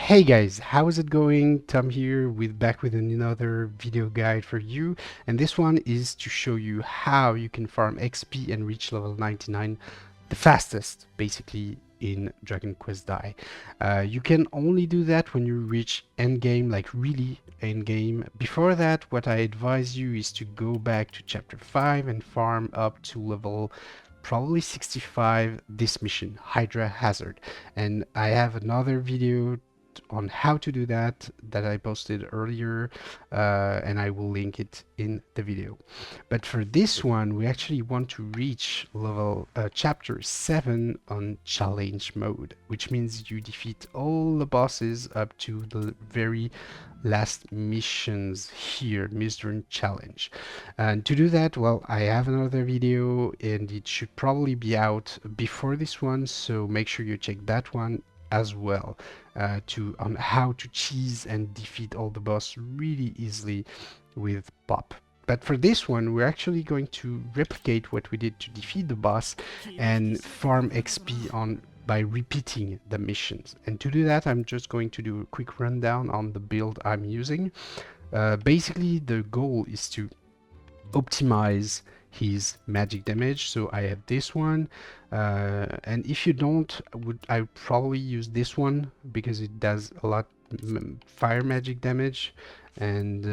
Hey guys, how is it going? Tom here back with another video guide for you, and this one is to show you how you can farm XP and reach level 99 the fastest, basically, in Dragon Quest Die. You can only do that when you reach endgame, like really endgame. Before that, what I advise you is to go back to chapter 5 and farm up to level probably 65 this mission, Hydra Hazard. And I have another video on how to do that I posted earlier, and I will link it in the video. But for this one, we actually want to reach level chapter 7 on challenge mode, which means you defeat all the bosses up to the very last missions here, Mr. Challenge. And to do that, well, I have another video and it should probably be out before this one, so make sure you check that one as well, on how to cheese and defeat all the boss really easily with Pop. But for this one, we're actually going to replicate what we did to defeat the boss and farm XP on by repeating the missions. And to do that, I'm just going to do a quick rundown on the build I'm using. Basically, the goal is to optimize his magic damage, so I have this one, and if you don't, I would probably use this one because it does a lot fire magic damage, and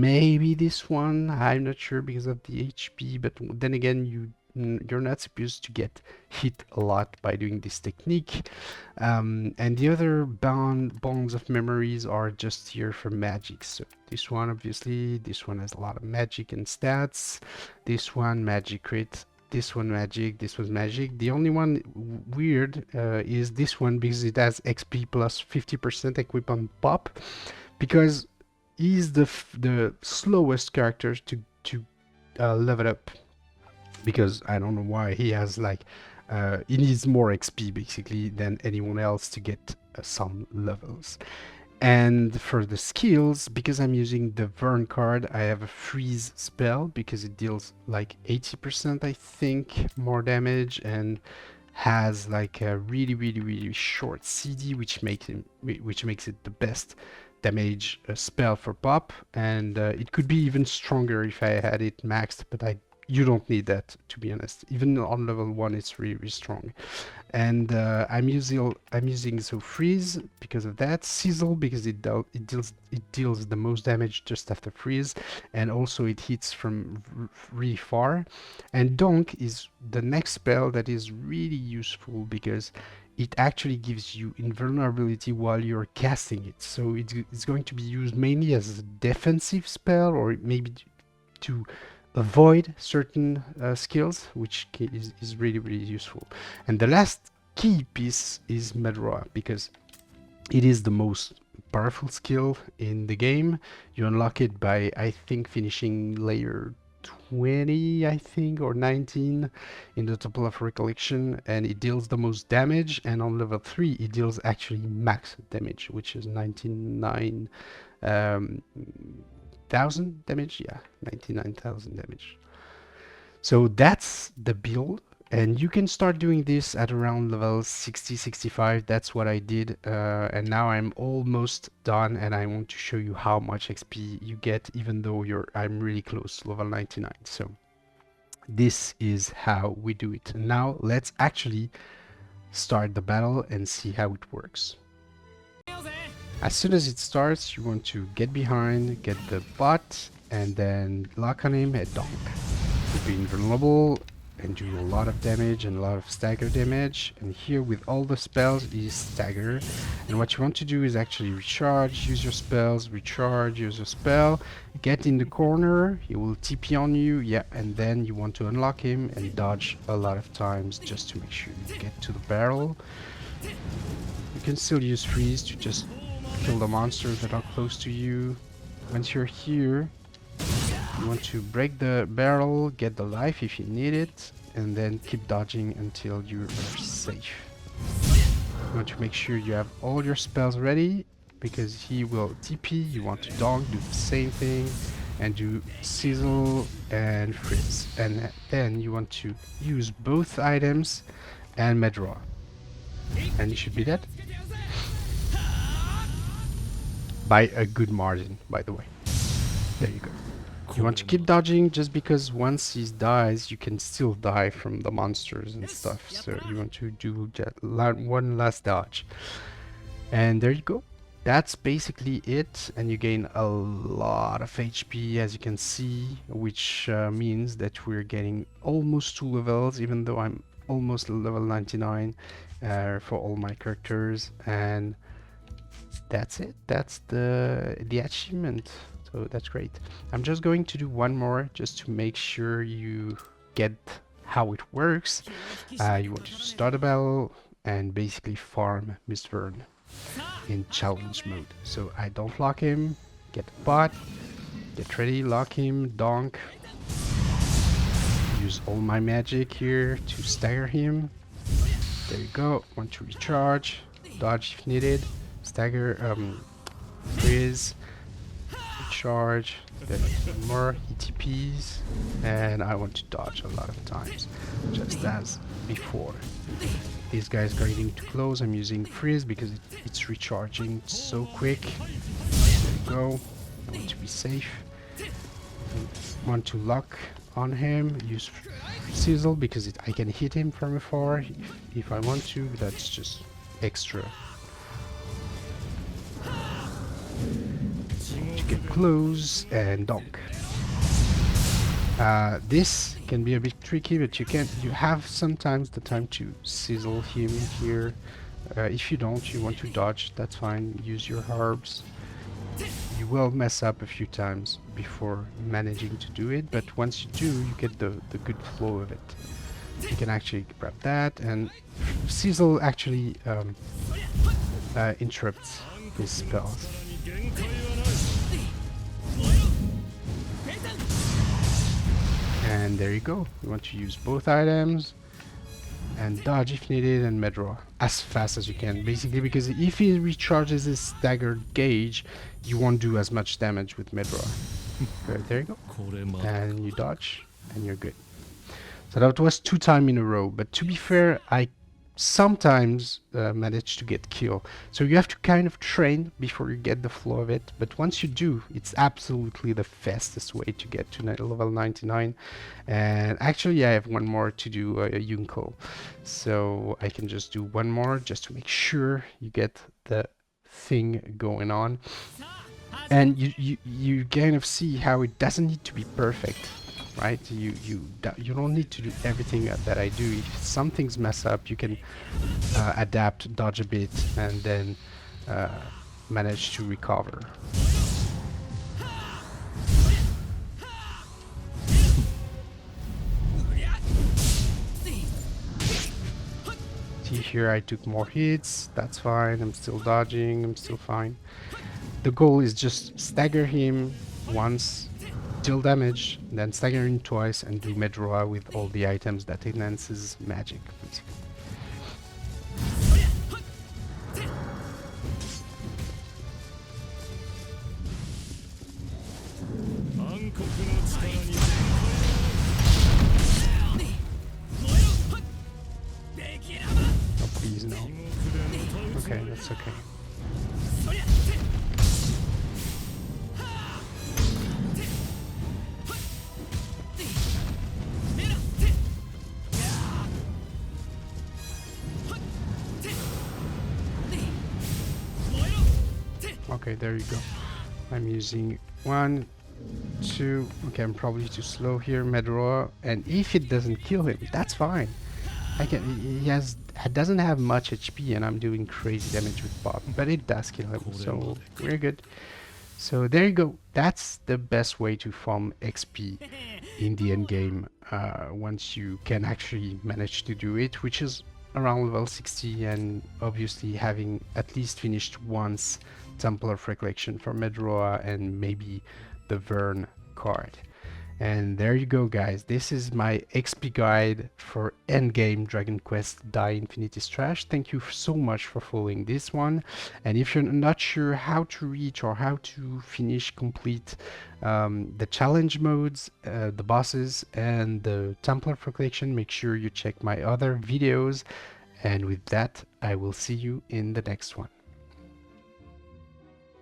maybe this one, I'm not sure because of the HP, but then again, you're not supposed to get hit a lot by doing this technique. And the other bonds of memories are just here for magic. So this one, obviously, this one has a lot of magic and stats. This one, magic crit. This one magic, this was magic. The only one weird is this one because it has XP plus 50% equip on Pop, because he's the slowest character to level up, because I don't know why he has like he needs more XP basically than anyone else to get some levels. And for the skills, because I'm using the Vern card, I have a freeze spell because it deals like 80% I think more damage, and has like a really short CD, which makes it the best damage spell for Pop, and it could be even stronger if I had it maxed, but you don't need that, to be honest. Even on level 1 it's really strong. And I'm using so freeze because of that, sizzle because it deals the most damage just after freeze, and also it hits from really far. And donk is the next spell that is really useful because it actually gives you invulnerability while you're casting it, so it's going to be used mainly as a defensive spell, or maybe to avoid certain skills, which is really useful. And the last key piece is Medroa, because it is the most powerful skill in the game. You unlock it by, I think, finishing layer 20, I think, or 19 in the Temple of Recollection, and it deals the most damage. And on level 3 it deals actually max damage, which is 99 thousand damage. Yeah, 99,000 damage. So that's the build, and you can start doing this at around level 60, 65. That's what I did, and now I'm almost done, and I want to show you how much XP you get, even though I'm really close to level 99. So this is how we do it. Now let's actually start the battle and see how it works. As soon as it starts, you want to get behind, get the bot, and then lock on him at donk. You'll be invulnerable and do a lot of damage and a lot of stagger damage. And here with all the spells is stagger. And what you want to do is actually recharge, use your spells, recharge, use your spell, get in the corner, he will TP on you, yeah, and then you want to unlock him and dodge a lot of times just to make sure you get to the barrel. You can still use freeze to just kill the monsters that are close to you. Once you're here, you want to break the barrel, get the life if you need it, and then keep dodging until you are safe. You want to make sure you have all your spells ready, because he will TP. You want to donk, do the same thing, and do sizzle and freeze. And then you want to use both items and Medroa. And you should be dead. by a good margin, by the way. There you go. You want to keep dodging just because once he dies, you can still die from the monsters and stuff. So you want to do one last dodge. And there you go. That's basically it. And you gain a lot of HP, as you can see, which means that we're getting almost 2 levels, even though I'm almost level 99 for all my characters. And that's it. That's the achievement. So that's great. I'm just going to do one more just to make sure you get how it works. You want to start a battle and basically farm Miss Vern in challenge mode. So I don't lock him, get the bot, get ready, lock him, donk. Use all my magic here to stagger him. There you go. Want to recharge, dodge if needed, stagger, freeze, recharge, then more ETPs, and I want to dodge a lot of times, just as before. These guys getting too close, I'm using freeze because it's recharging so quick. There you go. I want to be safe. I want to lock on him, use sizzle because I can hit him from afar if I want to. That's just extra. To get close and donk. This can be a bit tricky, but you have sometimes the time to sizzle him here. If you don't, you want to dodge, that's fine. Use your herbs. You will mess up a few times before managing to do it, but once you do, you get the good flow of it. You can actually grab that, and sizzle actually interrupts his spells. And there you go. You want to use both items and dodge if needed and meddraw as fast as you can, basically, because if he recharges his staggered gauge, you won't do as much damage with meddraw. There you go. And you dodge and you're good. So that was 2 times in a row, but to be fair, I sometimes manage to get killed. So you have to kind of train before you get the flow of it, but once you do, it's absolutely the fastest way to get to level 99. And actually I have one more to do, a Yunko, so I can just do one more just to make sure you get the thing going on. And you kind of see how it doesn't need to be perfect, right? You don't need to do everything that I do. If some things mess up, you can adapt, dodge a bit, and then manage to recover. See here, I took more hits. That's fine. I'm still dodging. I'm still fine. The goal is just stagger him once, deal damage, then stagger him twice, and do meddraw with all the items that enhances magic, basically. Oh, please, no. Okay, that's okay. Okay, there you go. I'm using 1, 2. Okay, I'm probably too slow here. Meddraw, and if it doesn't kill him, that's fine. He doesn't have much HP, and I'm doing crazy damage with Bob, but it does kill him, so we're good. So there you go. That's the best way to farm XP in the end game once you can actually manage to do it, which is around level 60, and obviously having at least finished once Temple of Recollection for meddraw and maybe the Vern card. And there you go, guys. This is my XP guide for endgame Dragon Quest Die Infinity Strash. Thank you so much for following this one. And if you're not sure how to reach or how to complete the challenge modes, the bosses, and the Temple of Recollection, make sure you check my other videos. And with that, I will see you in the next one.